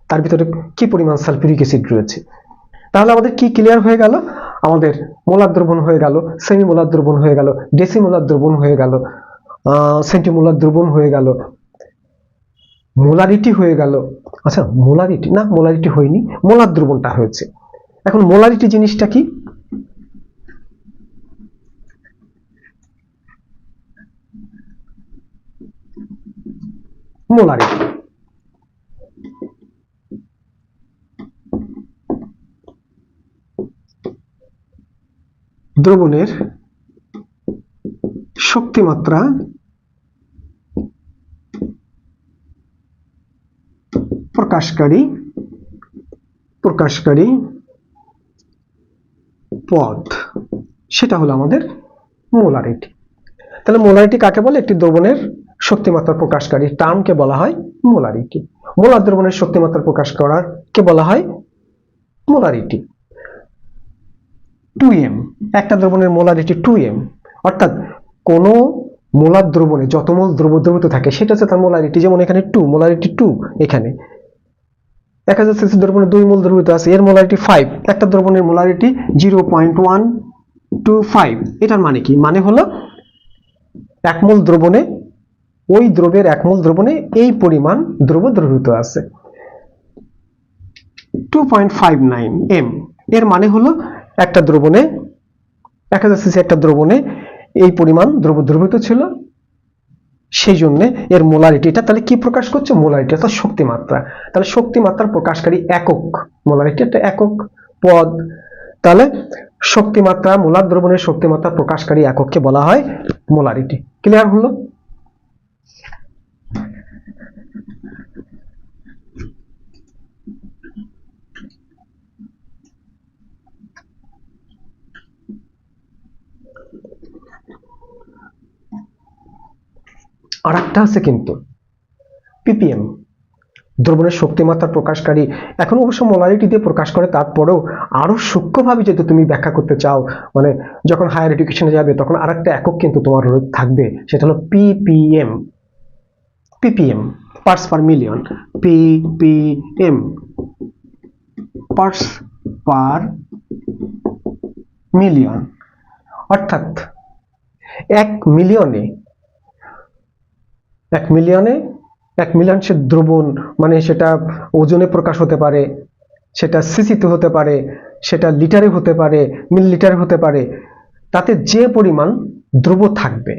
A: তার ভিতরে কি পরিমাণ সালফিউরিক অ্যাসিড রয়েছে। তাহলে আমাদের কি ক্লিয়ার হয়ে গেল? আমাদের মোলার দ্রবণ হয়ে গেল, সেমিমোলার দ্রবণ হয়ে গেল, ডেসিমোলার দ্রবণ হয়ে গেল, সেন্টিমোলার দ্রবণ হয়ে গেল, মোলারিটি হয়ে গেল। আচ্ছা, মোলারিটি হয়নি, মোলার দ্রবণটা হয়েছে। এখন মোলারিটি জিনিসটা কি? মোলারিটি দ্রবণের শক্তিমাত্রা প্রকাশকারী পদ, সেটা হলো আমাদের মোলারিটি। তাহলে মোলারিটি কাকে বলে? একটি দ্রবণের শক্তিমাত্রা প্রকাশকারী টার্মকে বলা হয় মোলারিটি। মোলার দ্রবণের শক্তিমাত্রা প্রকাশ করার কে বলা হয় মোলারিটি। 2m, একটা দ্রবণের মোলারিটি 2m, অর্থাৎ কোন মোলার দ্রবণে যত মোল দ্রবীভূত থাকে সেটা হচ্ছে তার মোলারিটি। যেমন এখানে 2, মোলারিটি 2, এখানে 1000 সিসি দ্রবণে 2 মোল দ্রবীভূত আছে, এর মোলারিটি 5, একটা দ্রবণের মোলারিটি 0.125। এটার মানে কি? মানে হলো 1 মোল দ্রবণে, ওই দ্রবের 1 মোল দ্রবণে এই পরিমাণ দ্রব দ্রবীভূত আছে, 2.59 m। এর মানে হলো একটা দ্রবণে 1000 সিসি একটা দ্রবণে এই পরিমাণ দ্রব দ্রবীভূত ছিল, সেই জন্য এর মোলারিটিটা তাহলে কি প্রকাশ করছে? মোলারিটি অর্থাৎ শক্তিমাত্রা। তাহলে শক্তিমাত্রার প্রকাশকারী একক, মোলারিটি একটা একক পদ। তাহলে শক্তিমাত্রা, মোলার দ্রবণের শক্তিমাত্রা প্রকাশকারী একককে বলা হয় মোলারিটি। ক্লিয়ার হলো? আর একটা আছে কিন্তু ppm, দ্রবণের শক্তিমাত্রা প্রকাশকারী। এখন অবশ্য মোলারিটি দিয়ে প্রকাশ করে, তারপরেও আরো সূক্ষ্মভাবে যদি তুমি ব্যাখ্যা করতে চাও, মানে যখন হায়ার এডুকেশনে যাবে তখন আরেকটা একক কিন্তু তোমার থাকবে, সেটা হলো ppm, parts per million, ppm, parts per million. অর্থাৎ 1 মিলিয়ন সে দ্রবণ, মানে সেটা ওজনে প্রকাশ হতে পারে, সেটা সিসিতে হতে পারে, সেটা লিটারে হতে পারে, মিলিলিটারে হতে পারে, তাতে যে পরিমাণ দ্রব থাকবে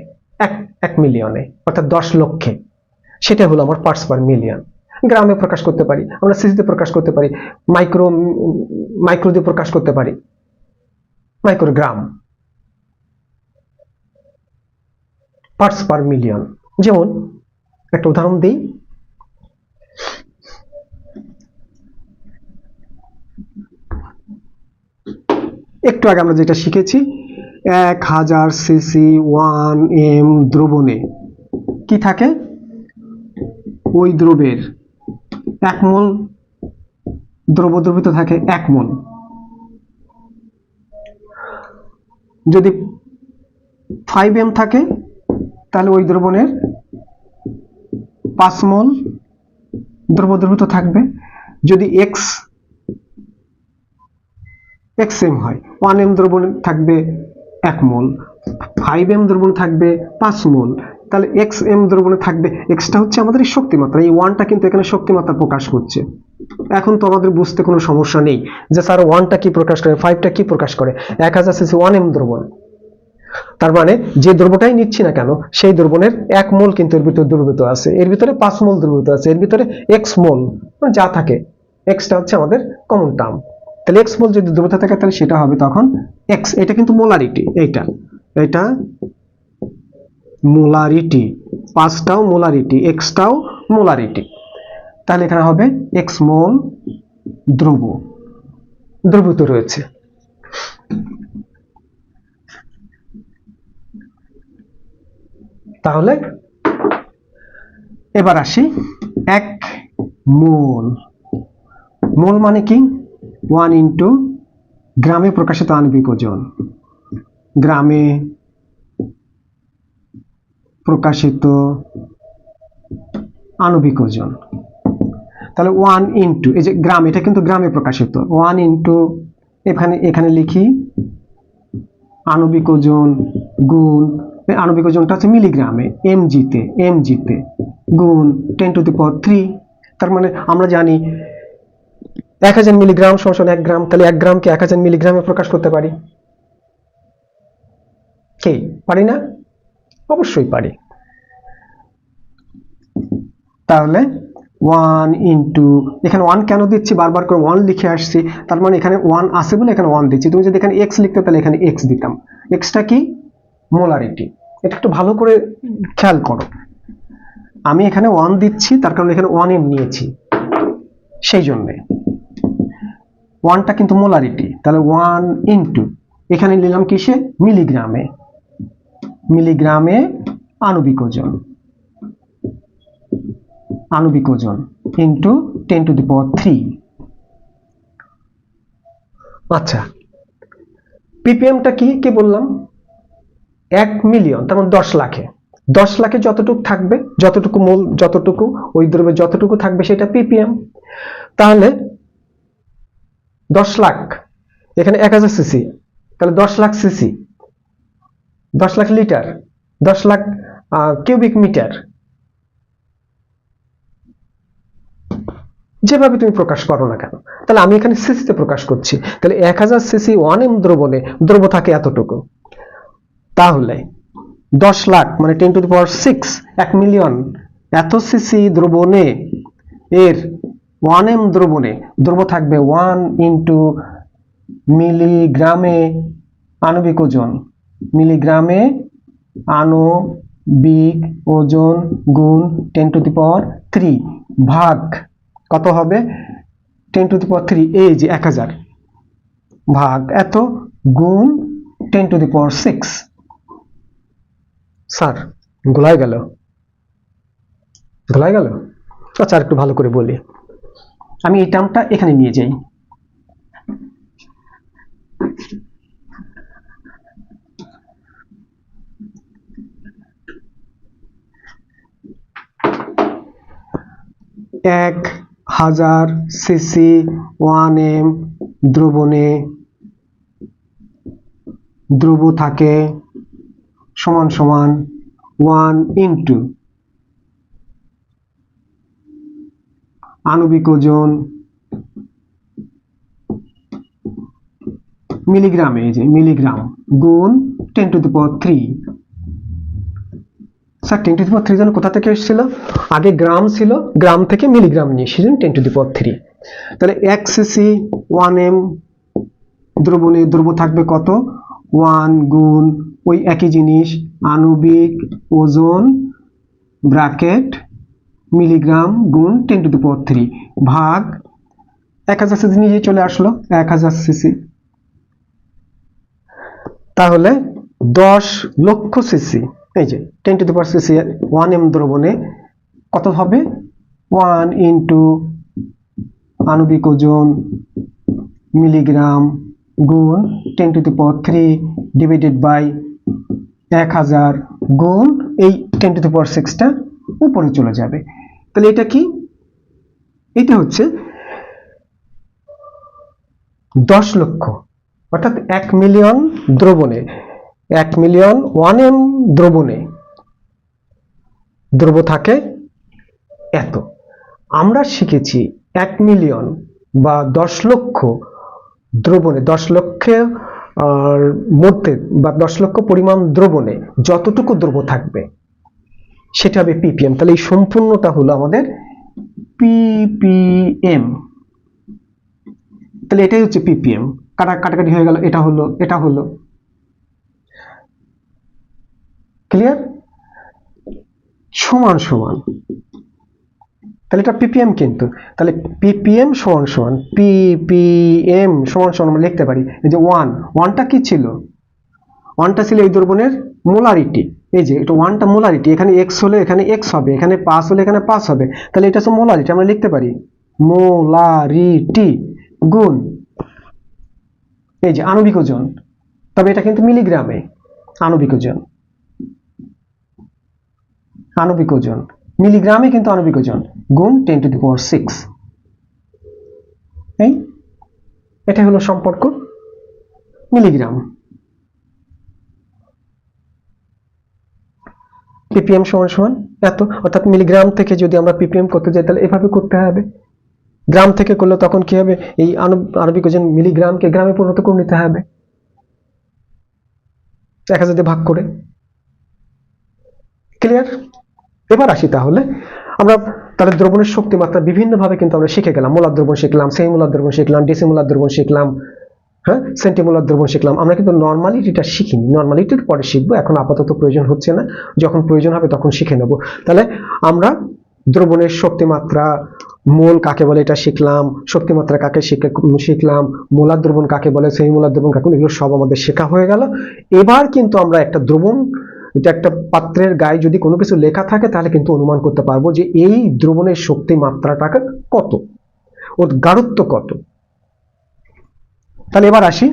A: 1 মিলিয়নে, অর্থাৎ 10 লক্ষে, সেটা হলো আমার পার্টস পার মিলিয়ন। গ্রামে প্রকাশ করতে পারি আমরা, সিসিতে প্রকাশ করতে পারি, মাইক্রো দিয়ে প্রকাশ করতে পারি, মাইক্রোগ্রাম, পার্টস পার মিলিয়ন। যেমন একটা উদাহরণ দিই, একটু আগে আমরা যেটা শিখেছি, 1000 সিসি 1 m দ্রবণে কি থাকে? ওই দ্রবের 1 মোল দ্রব দ্রবীভূত থাকে, 1 মোল। যদি 5 m থাকে তাহলে ওই দ্রবণের 5 মোল দ্রব দ্রবীভূত থাকবে। যদি xm হয়, 1 m দ্রবণ থাকবে 1 মোল, 5 m দ্রবণ থাকবে 5 মোল, তাহলে এক্স এম দ্রবণে থাকবে, এক্সটা হচ্ছে আমাদের শক্তিমাত্রা, এই ওয়ানটা কিন্তু এখানে শক্তিমাত্রা প্রকাশ করছে। এখন তো আমাদের বুঝতে কোনো সমস্যা নেই যে স্যার ওয়ানটা কি প্রকাশ করে, ফাইভটা কি প্রকাশ করে। 1000 সিসি 1 এম দ্রবণ, তার মানে যে দ্রব্যটাই নিচ্ছি না কেন সেই দ্রবণের 1 মোল কিন্তু এর ভিতরে দ্রবীভূত আছে, এর ভিতরে 5 মোল দ্রবীভূত আছে, এর ভিতরে x মোল যা থাকে, xটা হচ্ছে আমাদের কমন টার্ম। তাহলে x মোল যদি দ্রবীভূত থাকে তাহলে সেটা হবে তখন x, এটা কিন্তু মোলারিটি, এটা মোলারিটি, 5টাও মোলারিটি, xটাও মোলারিটি, তাহলে এখানে হবে x মোল দ্রবীভূত রয়েছে। তাহলে এবার আসি 1 মোল, মোল মানে কি 1 ইন্টু গ্রামে প্রকাশিত আণবিক ওজন, গ্রামে প্রকাশিত আণবিক ওজন। তাহলে 1 ইন্টু এই যে গ্রাম, এটা কিন্তু গ্রামে প্রকাশিত, 1 ইন্টু এখানে লিখি আণবিক ওজন গুণ, আণবিক ওজনটা হচ্ছে মিলিগ্রামে, এমজিতে গুণ 10 টু দি পাওয়ার 3। তার মানে আমরা জানি 1000 মিলিগ্রাম সমান 1 গ্রাম, তাহলে 1 গ্রামকে 1000 মিলিগ্রামে প্রকাশ করতে পারি কি পারি না? অবশ্যই পারি। তাহলে 1 ইন্টু এখানে 1 কেন দিচ্ছি, বারবার করে 1 লিখে আসছি, তার মানে এখানে 1 আছে বলে এখানে 1 দিচ্ছি। তুমি যদি এখানে x লিখতে তাহলে এখানে x দিতাম। xটা কি মোলারিটি, এটা একটু ভালো করে খেয়াল করো, আমি এখানে 1 দিচ্ছি তার কারণে এখানে 1m নিয়েছি, সেই জন্য 1টা কিন্তু মোলারিটি। তাহলে 1 ইন্টু এখানে নিলাম কিসে, মিলিগ্রামে আণবিক ওজন ইন্টু 10 টু দি পাওয়ার 3। আচ্ছা, ppmটা কি বললাম 1 মিলিয়ন, তার মানে 10 লাখে যতটুকু থাকবে, যতটুকু মোল, যতটুকু ওই দ্রব্যে যতটুকু থাকবে সেটা ppm। তাহলে 10 লাখ এখানে 1000 সিসি, তাহলে 10 lakh CC, 10 lakh litre, 10 lakh cubic metre, যেভাবে তুমি প্রকাশ করো না কেন। তাহলে আমি এখানে সিসিতে প্রকাশ করছি, তাহলে 1000 সিসি 1m দ্রবণে দ্রব্য থাকে এতটুকু, তাহলে 10 লাখ মানে 10 টু দি পাওয়ার 6, 1 মিলিয়ন এত সিসি দ্রবণে এর 1m দ্রবণে দ্রব্য থাকবে 1 ইন্টু মিলিগ্রামে আণবিক ওজন, মিলিগ্রামে আণবিক ওজন গুণ 10 টু দি পাওয়ার 3 ভাগ কত হবে 10 টু দি পাওয়ার 3, এই যে 1000 ভাগ এত গুণ 10 টু দি পাওয়ার 6। স্যার গোলায় গেল। আচ্ছা আর একটু ভালো করে বলি, আমি এই টার্মটা এখানে নিয়ে যাই, এক 1000 সিসি 1m দ্রবণে দ্রব্য থাকে সমান 1 ইন্টু আণবিক ওজন মিলিগ্রামে, এই যে মিলিগ্রাম গুণ 10 to the power 3। Sir 10 to the power 3 যেন কোথা থেকে এসেছিল, আগে গ্রাম ছিল, গ্রাম থেকে মিলিগ্রাম নিয়ে এসেছেন 10 টু দি পাওয়ার 3। তাহলে 1 সিসি 1m দ্রবণে দ্রব্য থাকবে কত 1 গুণ ওই একই জিনিস আণবিক ওজন ব্র্যাকেট মিলিগ্রাম গুণ 10 টু দি পাওয়ার 3 ভাগ 1000 সিসি নিয়ে চলে আসলো 1000 সিসি, তাহলে 10 লক্ষ সিসি, এই যে 10 to the power CC 1m দ্রবণে কত হবে 1 ইন্টু আণবিক ওজন মিলিগ্রাম গুণ 10 to the power 3 divided by 1000 গুণ এই 10 টু দি পাওয়ার 6টা উপরে চলে যাবে। তাহলে এটা কি, এটা হচ্ছে 10 লক্ষ, অর্থাৎ 1 মিলিয়ন দ্রবণে 1 মিলিয়ন 1m দ্রবণে দ্রব্য থাকে এত। আমরা শিখেছি 1 মিলিয়ন বা 10 লক্ষ দ্রবণে, 10 লক্ষের মধ্যে বা 10 লক্ষ পরিমাণ দ্রবণে যতটুকু দ্রব্য থাকবে সেটা হবে ppm। তাহলে এই সম্পূর্ণটা হলো আমাদের ppm। তাহলে এটাই হচ্ছে ppm। কাটাকাটি হয়ে গেল, এটা হলো ক্লিয়ার, সমান সমান। তাহলে এটা ppm, কিন্তু তাহলে ppm সমান সমান ppm সমান সমান আমরা লিখতে পারি এই যে 1টা কি ছিল, 1টা ছিল এই দ্রবণের মোলারিটি। এই যে এটা 1টা মোলারিটি, এখানে x হলে এখানে x হবে, এখানে 5 হলে এখানে 5 হবে। তাহলে এটা হচ্ছে মোলারিটি, আমরা লিখতে পারি মোলারিটি গুণ এই যে আণবিক ওজন, তবে এটা কিন্তু মিলিগ্রামে। আণবিক ওজন মিলিগ্রামে কিন্তু আণবিক ওজন গুণ 10⁶। এটা হলো সম্পর্ক মিলিগ্রাম। ppm সমান সমান এত, অর্থাৎ মিলিগ্রাম থেকে যদি আমরা ppm করতে যাই তাহলে এভাবে করতে হবে। গ্রাম থেকে করলে তখন কি হবে, এই আণবিক ওজন মিলিগ্রামকে গ্রামে পরিণত করে নিতে হবে 1000 দিয়ে ভাগ করে। ক্লিয়ার? এবার আসি তাহলে আমরা তাহলে দ্রবণের শক্তি মাত্রা বিভিন্ন ভাবে কিন্তু আমরা শিখে গেলাম। মোলার দ্রবণ শিখলাম, সেমিমোলার দ্রবণ শিখলাম, ডিসিমোলার দ্রবণ শিখলাম, হ্যাঁ, সেন্টিমোলার দ্রবণ শিখলাম। আমরা কিন্তু নরমালিটিটা শিখিনি, নরমালিটির পরে শিখবো, এখন আপাতত প্রয়োজন হচ্ছে না, যখন প্রয়োজন হবে তখন শিখে নেব। তাহলে আমরা দ্রবণের শক্তিমাত্রা, মোল কাকে বলে এটা শিখলাম, শক্তিমাত্রা কাকে শিখলাম, মোলার দ্রবণ কাকে বলে, সেমিমোলার দ্রবণ কাকে বলে, এগুলো সব আমাদের শেখা হয়ে গেল। এবার কিন্তু আমরা একটা দ্রবণ, এটা একটা পাত্রের গায়ে যদি কোনো কিছু লেখা থাকে তাহলে কিন্তু অনুমান করতে পারবো যে এই দ্রবণের শক্তি মাত্রাটা কত, ওর গাঢ়ত্ব কত। তাহলে এবার আসি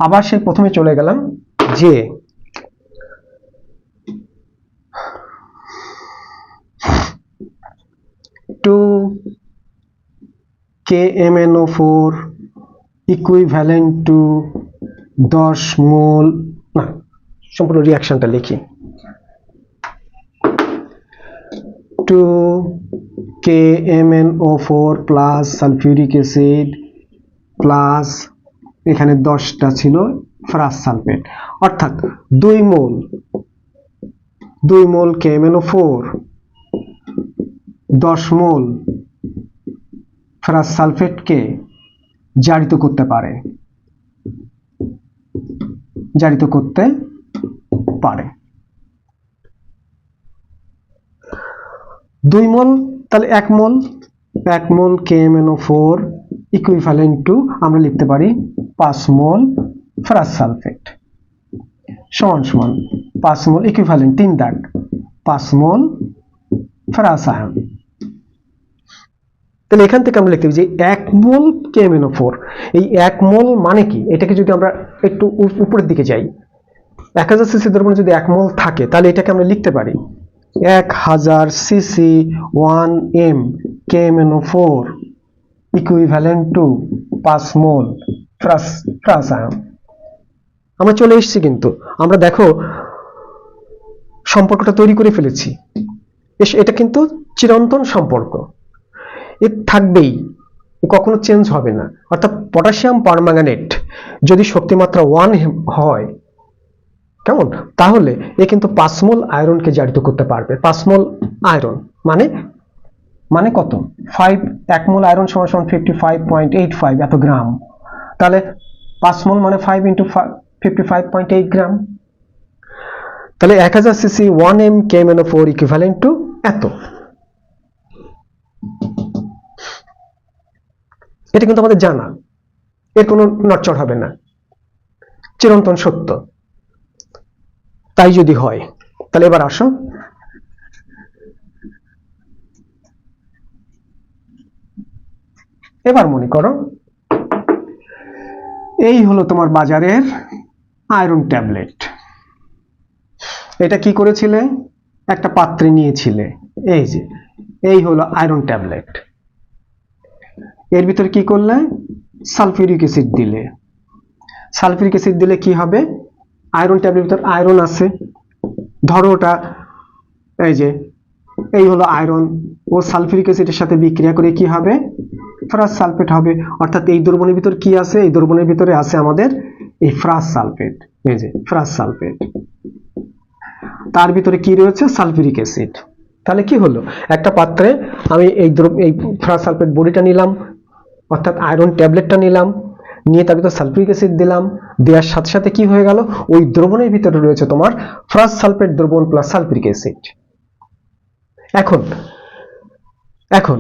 A: আবার সেই প্রথমে চলে গেলাম যে টু KMnO4 ইকুইভ্যালেন্ট টু 10 মোল, না সম্পূর্ণ রিঅ্যাকশনটা লিখি, 2 KMnO4 plus sulphuric acid plus এখানে 10টা ছিল ফেরাস সালফেট, অর্থাৎ 2 মোল KMnO4 10 মোল ফেরাস সালফেটকে জারিত করতে পারে। 2 মোল, তাহলে 1 মোল KMnO4 ইকুইভ্যালেন্ট টু আমরা লিখতে পারি 5 মোল ফেরাস সালফেট সমান 5 মোল ইকুইভ্যালেন্ট 3 দাগ 5 মোল ফেরাস আয়ন। তাহলে এখান থেকে আমরা লিখতে পারি যে 1 মোল KMnO4, এই 1 মোল মানে কি, এটাকে যদি আমরা একটু উপরের দিকে যাই, 1000 সিসি দ্রবণে যদি 1 মোল থাকে তাহলে এটাকে আমরা লিখতে পারি 1000 CC 1m KMnO4 equivalent to 5 mole ferrous ion. আমরা চলে এসেছি, কিন্তু আমরা দেখো সম্পর্কটা তৈরি করে ফেলেছি। এটা কিন্তু চিরন্তন সম্পর্ক, এর থাকবেই, কখনো চেঞ্জ হবে না। অর্থাৎ পটাশিয়াম পারম্যাঙ্গানেট যদি শক্তিমাত্রা 1 হয়, কেমন, তাহলে এ কিন্তু 5 মোল আয়রনকে জারিত করতে পারবে। 5 মোল আয়রন মানে কত, 1 মোল আয়রন সমান 55.85 এত গ্রাম। তাহলে 5 মোল মানে 5 × 55.8 গ্রাম। তাহলে 1000 CC 1m KMnO4 equivalent to এত। এটা কিন্তু আমাদের জানা, এর কোনো নড়চড় হবে না, চিরন্তন সত্য। তাই যদি হয় তাহলে এবার আসো এবার মনে করো এই হলো তোমার বাজারের আয়রন ট্যাবলেট। এটা কি করেছিলে, একটা পাত্রে নিয়েছিলে, এই যে এই হলো আয়রন ট্যাবলেট। এর ভিতরে কি করলে সালফিউরিক অ্যাসিড দিলে, সালফিউরিক অ্যাসিড দিলে কি হবে, আয়রন ট্যাবলেটের ভিতর আয়রন আছে, ধরো ওটা এই যে এই হলো আয়রন, ও সালফিউরিক অ্যাসিডের সাথে বিক্রিয়া করে কি হবে, ফেরাস সালফেট হবে। অর্থাৎ এই দ্রবণের ভিতর কি আছে, এই দ্রবণের ভিতরে আছে আমাদের এই ফেরাস সালফেট, এই যে ফেরাস সালফেট, তার ভিতরে কি রয়েছে সালফিউরিক অ্যাসিড। তাহলে কি হলো, একটা পাত্রে আমি এই ফেরাস সালফেট বড়িটা নিলাম, অর্থাৎ আয়রন ট্যাবলেটটা নিলাম, নিয়ে তার ভিতরে সালফিউরিক অ্যাসিড দিলাম, দেওয়ার সাথে সাথে কি হয়ে গেল, ওই দ্রবণের ভিতরে রয়েছে তোমার ফেরাস সালফেট দ্রবণ প্লাস সালফিউরিক অ্যাসিড। এখন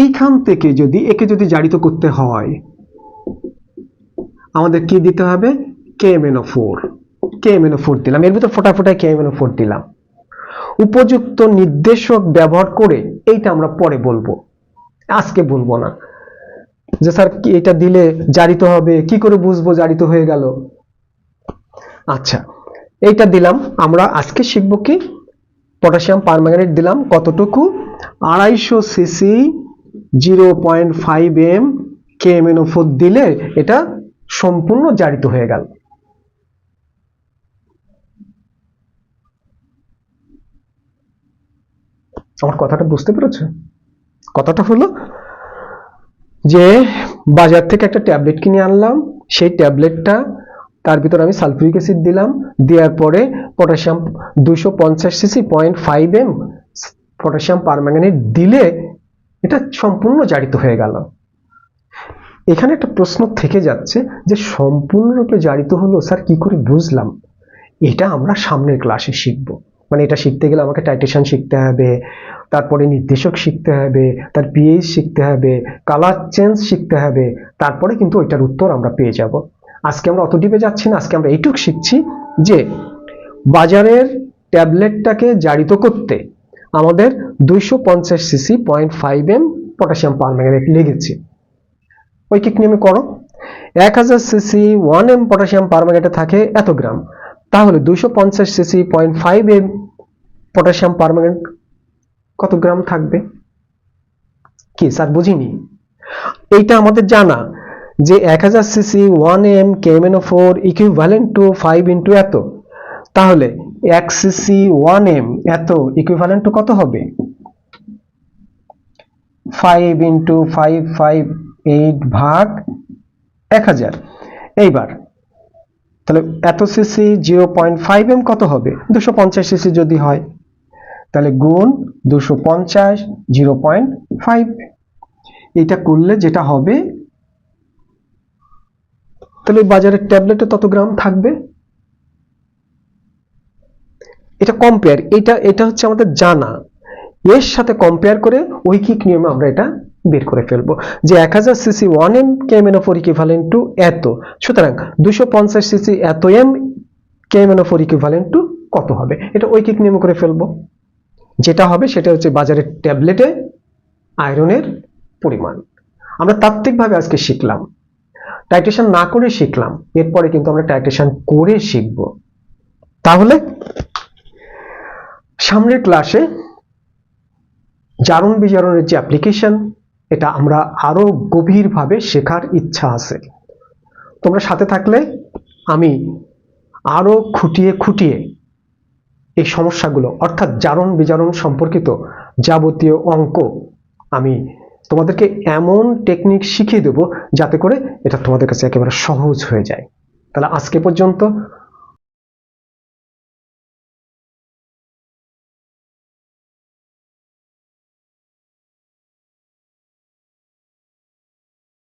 A: এইখান থেকে যদি একে যদি জারিত করতে হয় আমাদের কি দিতে হবে, KMnO4, KMnO4 দিলাম, এর ভিতর ফোটা ফোটায় KMnO4 দিলাম। উপযুক্ত নির্দেশক ব্যবহার করে এইটা আমরা পরে বলবো, আজকে বলবো না যে স্যার এটা দিলে জারিত হবে, কি করে বুঝবো জারিত হয়ে গেল। আচ্ছা, এইটা দিলাম, আমরা আজকে শিখবো কি, পটাশিয়াম পারম্যাঙ্গানেট দিলাম কতটুকু, 250 সিসি 0.5 m KMnO4 দিলে এটা সম্পূর্ণ জারিত হয়ে গেল। আমার কথাটা বুঝতে পেরেছো? কথাটা হলো যে বাজার থেকে একটা ট্যাবলেট কিনে আনলাম, সেই ট্যাবলেটটা তার ভিতর আমি সালফিউরিক অ্যাসিড দিলাম, দেওয়ার পরে potassium 250 CC 0.5 m potassium permanganate দিলে এটা সম্পূর্ণ জারিত হয়ে গেল। এখানে একটা প্রশ্ন থেকে যাচ্ছে যে সম্পূর্ণরূপে জারিত হলো স্যার কি করে বুঝলাম, এটা আমরা সামনের ক্লাসে শিখবো। মানে এটা শিখতে গেলে আমাকে টাইট্রেশন শিখতে হবে, তারপরে নির্দেশক শিখতে হবে, তার পিএইচ শিখতে হবে, কালার চেঞ্জ শিখতে হবে, তারপরে কিন্তু ওইটার উত্তর আমরা পেয়ে যাব। আজকে আমরা অত ডিপে যাচ্ছি না, আজকে আমরা এইটুকু শিখছি যে বাজারের ট্যাবলেটটাকে জারিত করতে আমাদের 250 সিসি 0.5 m পটাশিয়াম পারম্যাঙ্গানেট লেগেছে। ঐকিক নিয়মে করো, 1000 সিসি 1 m পটাশিয়াম পারম্যাঙ্গানেটে থাকে এত গ্রাম, তাহলে 250 সিসি 0.5 m পটাশিয়াম পারম্যাঙ্গানেট কত গ্রাম থাকবে? কি স্যার বুঝিনি? এইটা আমাদের জানা যে 1000 CC 1 m KMnO4 equivalent to 5 into এত, তাহলে 1 সিসি 1 m এত ইকুইভ্যালেন্ট টু কত হবে, 5 ইনটু 558 ভাগ 1000। এইবার তাহলে এত সিসি 0.5 m কত হবে, 250 সিসি যদি হয় তাহলে গুণ 250 0.5, এটা করলে যেটা হবে তাহলে বাজারের ট্যাবলেটে তত গ্রাম থাকবে। এটা কম্পেয়ার, এটা হচ্ছে আমাদের জানা, এর সাথে কম্পেয়ার করে ঐকিক নিয়মে আমরা এটা বের করে ফেলবো যে 1000 CC 1 m KMnO4 equivalent to এত, সুতরাং 250 সিসি এত m KMnO4 ইকুইভ্যালেন্ট টু কত হবে, এটা ঐকিক নিয়ম করে ফেলবো। যেটা হবে সেটা হচ্ছে বাজারের ট্যাবলেটে আয়রনের পরিমাণ। আমরা তাত্ত্বিকভাবে আজকে শিখলাম, টাইট্রেশন না করে শিখলাম, এরপরে কিন্তু আমরা টাইট্রেশন করে শিখব। তাহলে সামনের ক্লাসে জারণ বিজারণের যে অ্যাপ্লিকেশন, এটা আমরা আরো গভীরভাবে শেখার ইচ্ছা আছে। তোমরা সাথে থাকলে আমি আরো খুঁটিয়ে খুঁটিয়ে এই সমস্যাগুলো অর্থাৎ জারণ বিজারণ সম্পর্কিত যাবতীয় অঙ্ক আমি তোমাদেরকে এমন টেকনিক শিখিয়ে দেব যাতে করে এটা তোমাদের কাছে একেবারে সহজ হয়ে যায়। তাহলে আজকে পর্যন্ত